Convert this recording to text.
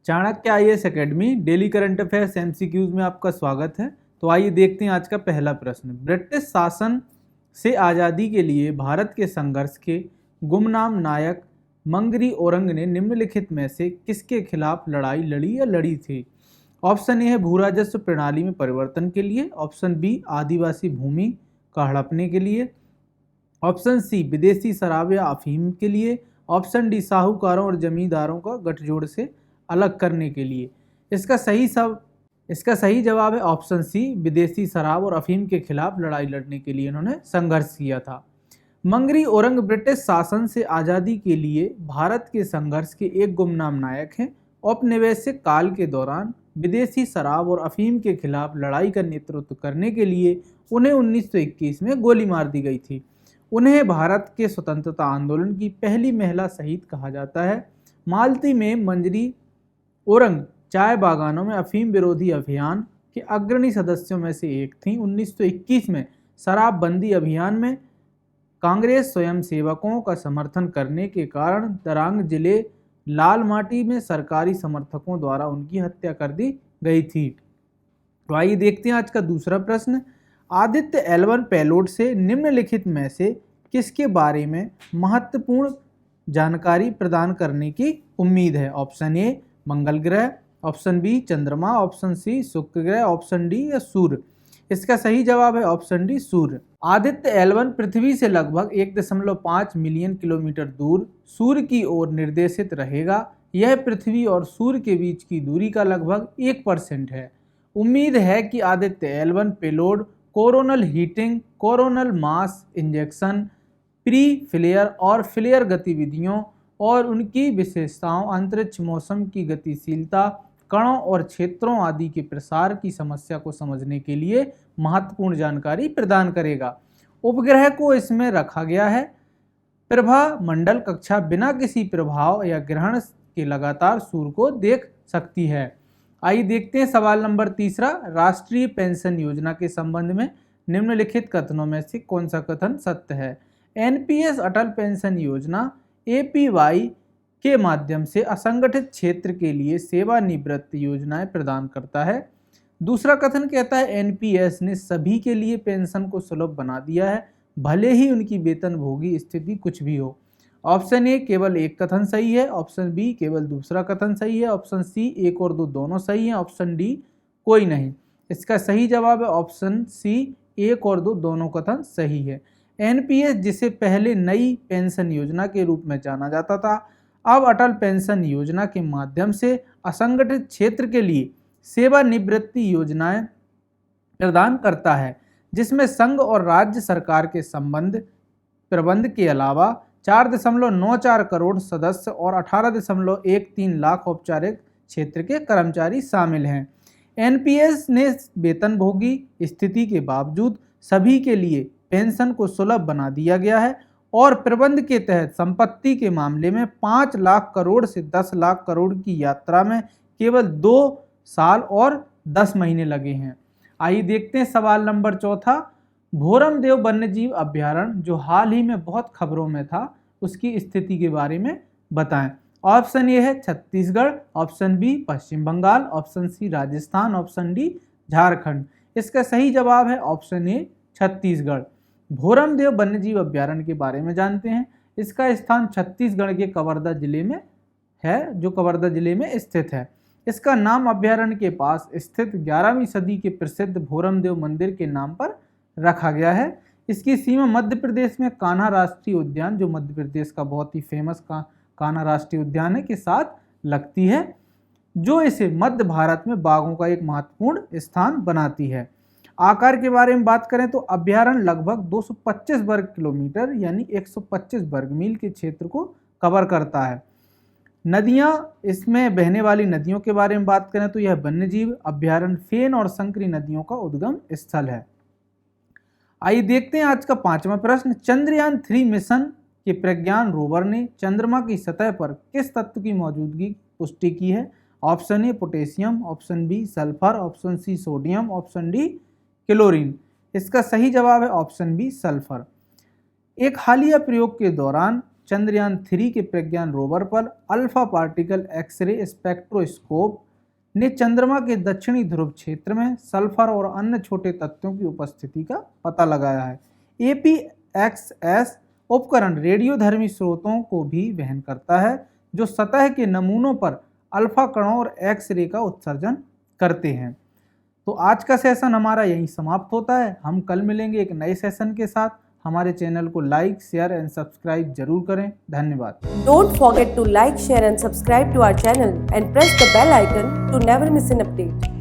Chanakya IAS academy daily current affairs MCQs में आपका स्वागत है। तो आइए देखते हैं आज का पहला प्रश्न। ब्रिटिश शासन से आज़ादी के लिए भारत के संघर्ष के गुमनाम नायक मंगरी औरंग ने निम्नलिखित में से किसके खिलाफ लड़ाई लड़ी या लड़ी थी? ऑप्शन ए है भू राजस्व प्रणाली में परिवर्तन के लिए, ऑप्शन बी आदिवासी भूमि का हड़पने के लिए, ऑप्शन सी विदेशी शराब या अफीम के लिए, ऑप्शन डी साहूकारों और जमींदारों का गठजोड़ से अलग करने के लिए। इसका सही जवाब है ऑप्शन सी, विदेशी शराब और अफीम के खिलाफ लड़ाई लड़ने के लिए इन्होंने संघर्ष किया था। मंगरी औरंग ब्रिटिश शासन से आज़ादी के लिए भारत के संघर्ष के एक गुमनाम नायक हैं। औपनिवेशिक काल के दौरान विदेशी शराब और अफीम के खिलाफ लड़ाई का नेतृत्व करने के लिए उन्हें 1921 में गोली मार दी गई थी। उन्हें भारत के स्वतंत्रता आंदोलन की पहली महिला शहीद कहा जाता है। मालती में मंजरी औरंग चाय बागानों में अफीम विरोधी अभियान के अग्रणी सदस्यों में से एक थीं। 1921 में शराबबंदी अभियान में कांग्रेस स्वयंसेवकों का समर्थन करने के कारण तरांग जिले लालमाटी में सरकारी समर्थकों द्वारा उनकी हत्या कर दी गई थी। तो आइए देखते हैं आज का दूसरा प्रश्न। आदित्य L1 पेलोड से निम्नलिखित में से किसके बारे में महत्वपूर्ण जानकारी प्रदान करने की उम्मीद है? ऑप्शन ए मंगल ग्रह, ऑप्शन बी चंद्रमा, ऑप्शन सी शुक्र ग्रह, ऑप्शन डी या सूर्य। इसका सही जवाब है ऑप्शन डी सूर्य। आदित्य L1 पृथ्वी से लगभग 1.5 मिलियन किलोमीटर दूर सूर्य की ओर निर्देशित रहेगा। यह पृथ्वी और सूर्य के बीच की दूरी का लगभग 1% है। उम्मीद है कि Aditya L1 payload coronal heating, coronal mass injection, pre flare और फ्लेयर गतिविधियों और उनकी विशेषताओं, अंतरिक्ष मौसम की गतिशीलता, कणों और क्षेत्रों आदि के प्रसार की समस्या को समझने के लिए महत्वपूर्ण जानकारी प्रदान करेगा। उपग्रह को इसमें रखा गया है। प्रभा मंडल कक्षा बिना किसी प्रभाव या ग्रहण के लगातार सूर्य को देख सकती है। आइए देखते हैं सवाल नंबर तीसरा। राष्ट्रीय पेंशन योजना के संबंध में निम्नलिखित कथनों में से कौन सा कथन सत्य है? एनपीएस अटल पेंशन योजना एपीवाई के माध्यम से असंगठित क्षेत्र के लिए सेवानिवृत्ति योजनाएं प्रदान करता है। दूसरा कथन कहता है एनपीएस ने सभी के लिए पेंशन को सुलभ बना दिया है, भले ही उनकी वेतनभोगी स्थिति कुछ भी हो। ऑप्शन ए केवल एक कथन सही है, ऑप्शन बी केवल दूसरा कथन सही है, ऑप्शन सी एक और दो दोनों सही है, ऑप्शन डी कोई नहीं। इसका सही जवाब है ऑप्शन सी एक और दो दोनों कथन सही है। एनपीएस जिसे पहले नई पेंशन योजना के रूप में जाना जाता था, अब अटल पेंशन योजना के माध्यम से असंगठित क्षेत्र के लिए सेवानिवृत्ति योजनाएं प्रदान करता है, जिसमें संघ और राज्य सरकार के प्रबंध के अलावा 4.94 करोड़ सदस्य और 18.13 लाख औपचारिक क्षेत्र के कर्मचारी शामिल हैं। एनपीएस ने वेतनभोगी स्थिति के बावजूद सभी के लिए पेंशन को सुलभ बना दिया गया है और प्रबंध के तहत संपत्ति के मामले में 5 लाख करोड़ से 10 लाख करोड़ की यात्रा में केवल 2 साल और 10 महीने लगे हैं। आइए देखते हैं सवाल नंबर चौथा। भोरमदेव वन्यजीव अभ्यारण्य जो हाल ही में बहुत खबरों में था, उसकी स्थिति के बारे में बताएं। ऑप्शन ए है Chhattisgarh, option B Paschim Bangal, option C Rajasthan, option D Jharkhand. इसका सही जवाब है ऑप्शन ए छत्तीसगढ़। भोरमदेव वन्यजीव अभ्यारण्य के बारे में जानते हैं। इसका स्थान छत्तीसगढ़ के कवर्धा जिले में है, जो कवर्धा जिले में स्थित है। इसका नाम अभ्यारण्य के पास स्थित 11वीं सदी के प्रसिद्ध भोरमदेव मंदिर के नाम पर रखा गया है। इसकी सीमा मध्य प्रदेश में कान्हा राष्ट्रीय उद्यान, जो मध्य प्रदेश का बहुत ही फेमस कान्हा राष्ट्रीय उद्यान है, के साथ लगती है, जो इसे मध्य भारत में बाघों का एक महत्वपूर्ण स्थान बनाती है। आकार के बारे में बात करें तो अभ्यारण्य लगभग 225 वर्ग किलोमीटर यानी 125 वर्ग मील के क्षेत्र को कवर करता है। नदियां, इसमें बहने वाली नदियों के बारे में बात करें तो यह वन्यजीव अभ्यारण्य फेन और संकरी नदियों का उद्गम स्थल है। आइए देखते हैं आज का पांचवा प्रश्न। चंद्रयान 3 मिशन के प्रज्ञान रोवर ने चंद्रमा की सतह पर किस तत्व की मौजूदगी की पुष्टि की है? Option A potassium, option B sulphur, option C sodium, option D chlorine. इसका सही जवाब है ऑप्शन बी सल्फर। एक हालिया प्रयोग के दौरान चंद्रयान 3 के प्रज्ञान रोवर पर अल्फा पार्टिकल एक्सरे स्पेक्ट्रोस्कोप ने चंद्रमा के दक्षिणी ध्रुव क्षेत्र में सल्फर और अन्य छोटे तत्वों की उपस्थिति का पता लगाया है। APXS उपकरण रेडियोधर्मी स्रोतों को भी वहन करता है जो सतह के नमूनों पर अल्फा कणों और एक्स रे का उत्सर्जन करते हैं। तो आज का सेशन हमारा यहीं समाप्त होता है। हम कल मिलेंगे एक नए सेशन के साथ। हमारे चैनल को लाइक, शेयर एंड सब्सक्राइब जरूर करें। धन्यवाद। Don't forget to like, share and subscribe to our channel and press the bell icon to never miss an update.